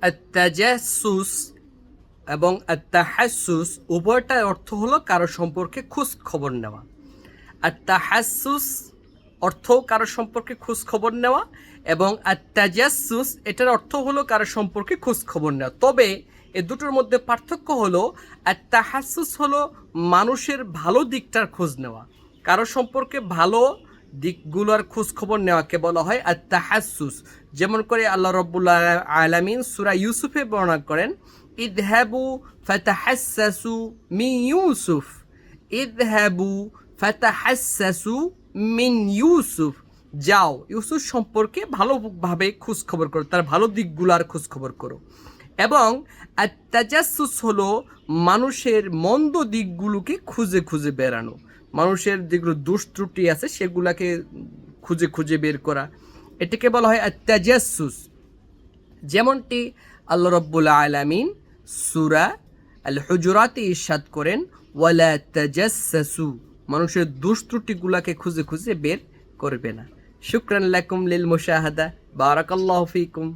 আত-তাজাসসুস এবং আত-তাহাসসুস উভয়টার অর্থ হলো কারো সম্পর্কে খোঁজ খবর নেওয়া। আত-তাহাসসুস অর্থ কারো সম্পর্কে খোঁজ খবর নেওয়া এবং আত-তাজাসসুস এটার অর্থ হলো কারো সম্পর্কে খোঁজ খবর নেওয়া। তবে এ দুটোর মধ্যে পার্থক্য হলো আত-তাহাসসুস হলো মানুষের ভালো দিকটার খোঁজ নেওয়া, কারো সম্পর্কে ভালো দিকগুলোর খোঁজ খবর নেওয়াকে বলা হয় আত-তাহাসসুস। যেমন করে আল্লাহ রাব্বুল আলামিন সূরা ইউসুফে বর্ণনা করেন, ইযহাবু ফাতাহাসসাসু মিন ইউসুফ, ইযহাবু ফাতাহাসসাসু মিন ইউসুফ, যাও ইউসুফ সম্পর্কে ভালোভাবে খোঁজ খবর করো, তার ভালো দিকগুলোর খোঁজ খবর করো। এবং আত-তাজাসসুস হলো মানুষের মন্দ দিকগুলোকে খুঁজে খুঁজে বেড়ানো, মানুষের যেগুলো দোষ ত্রুটি আছে সেগুলোকে খুঁজে খুঁজে বের করা, এটাকে বলা হয় আত-তাজাসসুস। যেমনটি আল্লাহ রাব্বুল আলামিন সূরা আল হুজুরাতে ইরশাদ করেন, ওয়ালা তাজাসসু, মানুষের দোষ ত্রুটিগুলোকে খুঁজে খুঁজে বের করবে না। শুকরান লাকুম লিল মুশাহাদা, বারাকাল্লাহু ফীকুম।